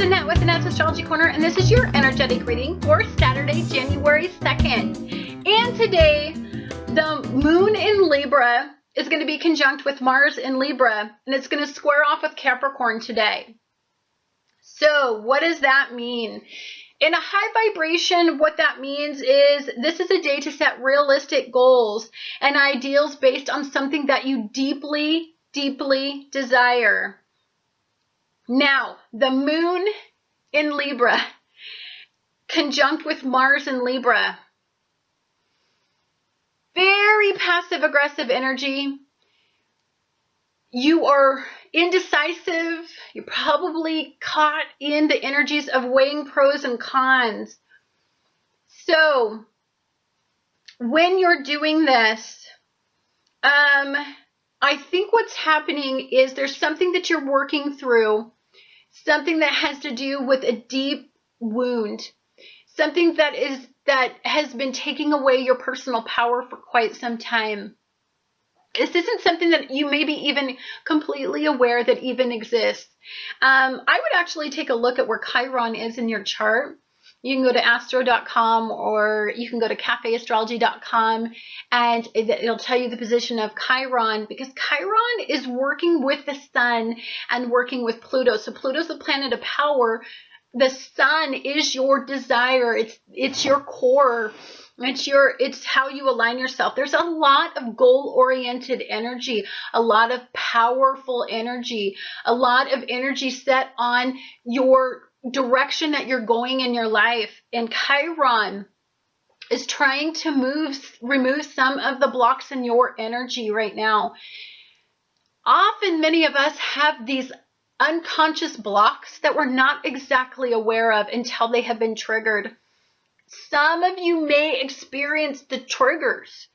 Annette with Annette's Astrology Corner, and this is your energetic reading for Saturday, January 2nd. And today, the Moon in Libra is going to be conjunct with Mars in Libra, and it's going to square off with Capricorn today. So what does that mean? In a high vibration, what that means is this is a day to set realistic goals and ideals based on something that you deeply, deeply desire. Now, the Moon in Libra, conjunct with Mars in Libra. Very passive-aggressive energy. You are indecisive. You're probably caught in the energies of weighing pros and cons. So, when you're doing this, I think what's happening is there's something that you're working through, something that has to do with a deep wound, something that has been taking away your personal power for quite some time. This isn't something that you may be even completely aware that even exists. I would actually take a look at where Chiron is in your chart. You can go to astro.com or you can go to cafeastrology.com and it'll tell you the position of Chiron, because Chiron is working with the sun and working with Pluto. So Pluto's the planet of power. The sun is your desire. It's your core. It's how you align yourself. There's a lot of goal-oriented energy, a lot of powerful energy, a lot of energy set on your direction that you're going in your life. And Chiron is trying to remove some of the blocks in your energy right now. Often many of us have these unconscious blocks that we're not exactly aware of until they have been triggered. Some of you may experience the triggers,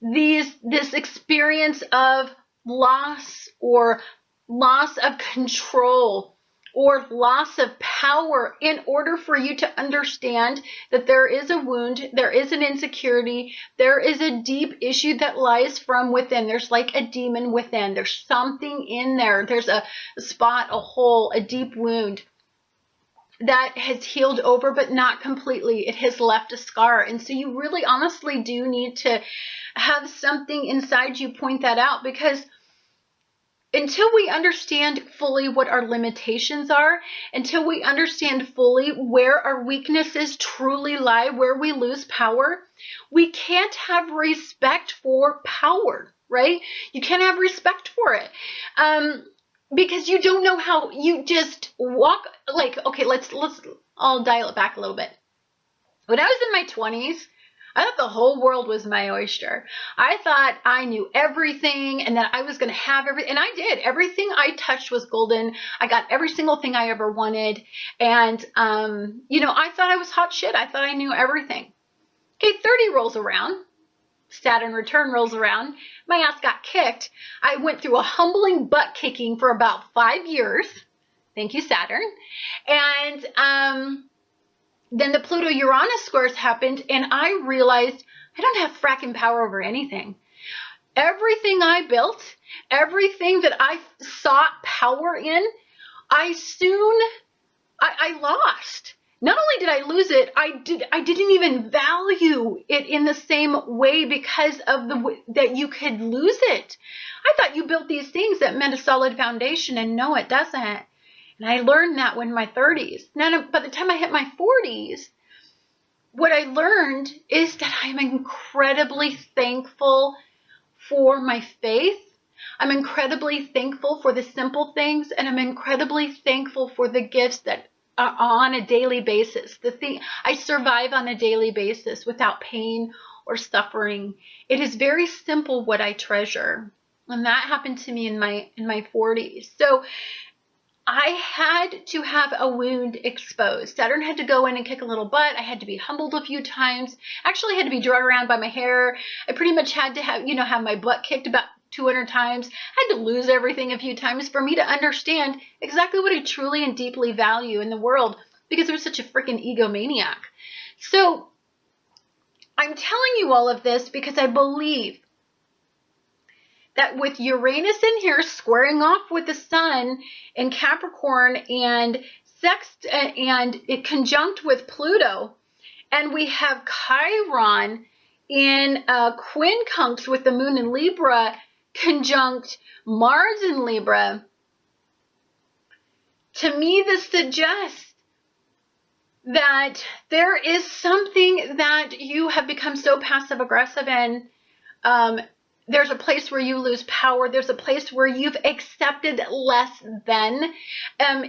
this experience of loss or loss of control or loss of power, in order for you to understand that there is a wound, there is an insecurity, there is a deep issue that lies from within. There's like a demon within. There's something in there. There's a spot, a hole, a deep wound that has healed over, but not completely. It has left a scar. And so you really honestly do need to have something inside you point that out, because until we understand fully what our limitations are, until we understand fully where our weaknesses truly lie, where we lose power, we can't have respect for power, right? You can't have respect for it. Because you don't know how, you just walk, like, okay, I'll dial it back a little bit. When I was in my 20s, I thought the whole world was my oyster. I thought I knew everything and that I was going to have everything. And I did. Everything I touched was golden. I got every single thing I ever wanted. And, I thought I was hot shit. I thought I knew everything. Okay, 30 rolls around. Saturn return rolls around. My ass got kicked. I went through a humbling butt kicking for about 5 years. Thank you, Saturn. And then the Pluto-Uranus squares happened, and I realized I don't have fracking power over anything. Everything I built, everything that I sought power in, I lost. Not only did I lose it, I didn't even value it in the same way, because of that you could lose it. I thought you built these things that meant a solid foundation, and no, it doesn't. And I learned that when in my 30s. Now, by the time I hit my 40s, what I learned is that I'm incredibly thankful for my faith. I'm incredibly thankful for the simple things, and I'm incredibly thankful for the gifts that are on a daily basis. I survive on a daily basis without pain or suffering. It is very simple what I treasure. And that happened to me in my 40s. So I had to have a wound exposed. Saturn had to go in and kick a little butt. I had to be humbled a few times. Actually, I had to be dragged around by my hair. I pretty much had to have my butt kicked about 200 times. I had to lose everything a few times for me to understand exactly what I truly and deeply value in the world, because I was such a freaking egomaniac. So I'm telling you all of this because I believe that with Uranus in here squaring off with the sun in Capricorn and sext and it conjunct with Pluto, and we have Chiron in quincunx with the Moon in Libra, conjunct Mars in Libra. To me, this suggests that there is something that you have become so passive aggressive in. There's a place where you lose power. There's a place where you've accepted less than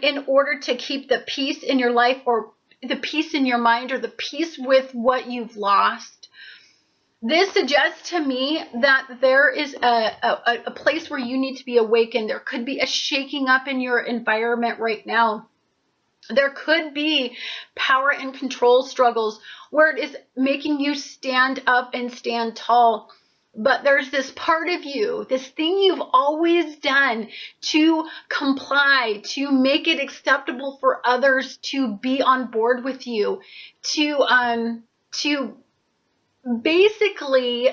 in order to keep the peace in your life, or the peace in your mind, or the peace with what you've lost. This suggests to me that there is a place where you need to be awakened. There could be a shaking up in your environment right now. There could be power and control struggles where it is making you stand up and stand tall. But there's this part of you, this thing you've always done to comply, to make it acceptable for others to be on board with you, to basically,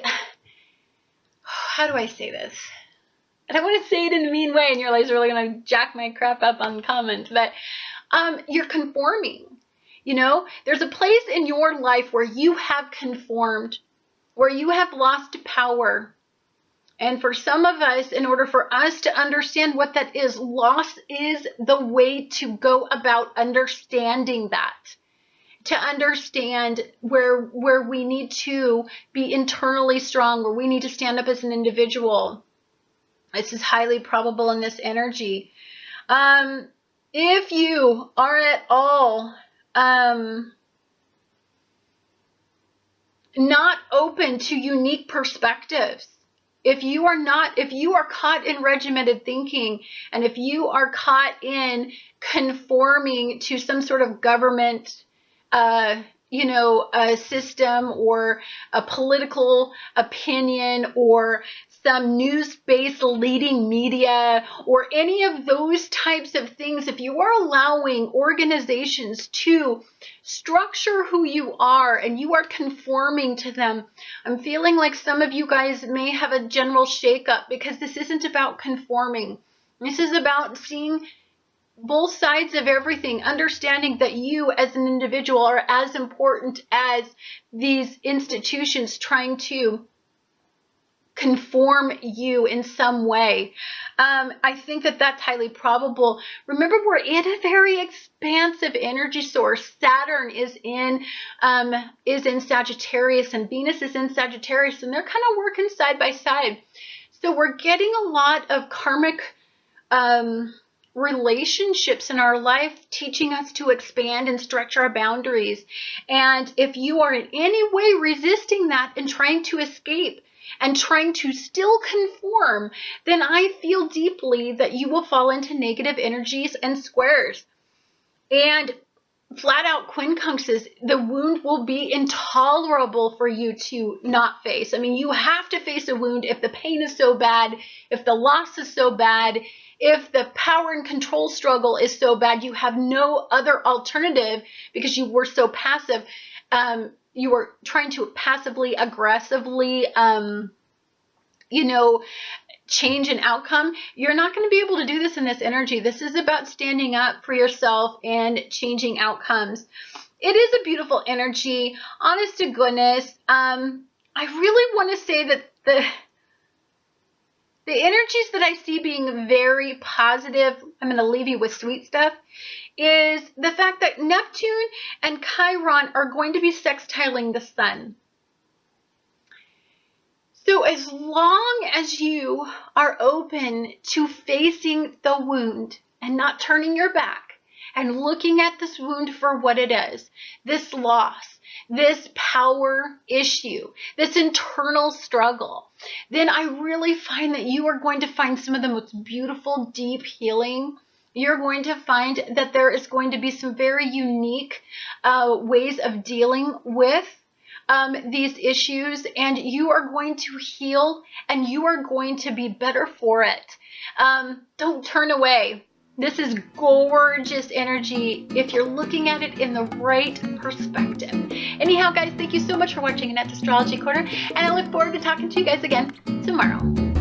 how do I say this? I don't want to say it in a mean way, and you're like, really going to jack my crap up on the comments, but you're conforming. You know, there's a place in your life where you have conformed, where you have lost power. And for some of us, in order for us to understand what that is, loss is the way to go about understanding that. To understand where we need to be internally strong, where we need to stand up as an individual. This is highly probable in this energy. If you are at all not open to unique perspectives, if you are caught in regimented thinking, and if you are caught in conforming to some sort of government, a system, or a political opinion, or some news-based leading media, or any of those types of things, if you are allowing organizations to structure who you are and you are conforming to them, I'm feeling like some of you guys may have a general shakeup, because this isn't about conforming. This is about seeing both sides of everything, understanding that you as an individual are as important as these institutions trying to conform you in some way. I think that that's highly probable. Remember, we're in a very expansive energy source. Saturn is in Sagittarius, and Venus is in Sagittarius, and they're kind of working side by side. So we're getting a lot of karmic relationships in our life, teaching us to expand and stretch our boundaries. And if you are in any way resisting that and trying to escape and trying to still conform, then I feel deeply that you will fall into negative energies and squares. And flat out quincunxes, the wound will be intolerable for you to not face. I mean, you have to face a wound if the pain is so bad, if the loss is so bad, if the power and control struggle is so bad. You have no other alternative, because you were so passive. You were trying to passively, aggressively, change an outcome. You're not going to be able to do this in this energy. This is about standing up for yourself and changing outcomes. It is a beautiful energy. Honest to goodness, I really want to say that the energies that I see being very positive, I'm going to leave you with sweet stuff, is the fact that Neptune and Chiron are going to be sextiling the sun. So as long as you are open to facing the wound and not turning your back and looking at this wound for what it is, this loss, this power issue, this internal struggle, then I really find that you are going to find some of the most beautiful, deep healing. You're going to find that there is going to be some very unique ways of dealing with these issues, and you are going to heal, and you are going to be better for it. Don't turn away. This is gorgeous energy if you're looking at it in the right perspective. Anyhow, guys, thank you so much for watching Annette's Astrology Corner, and I look forward to talking to you guys again tomorrow.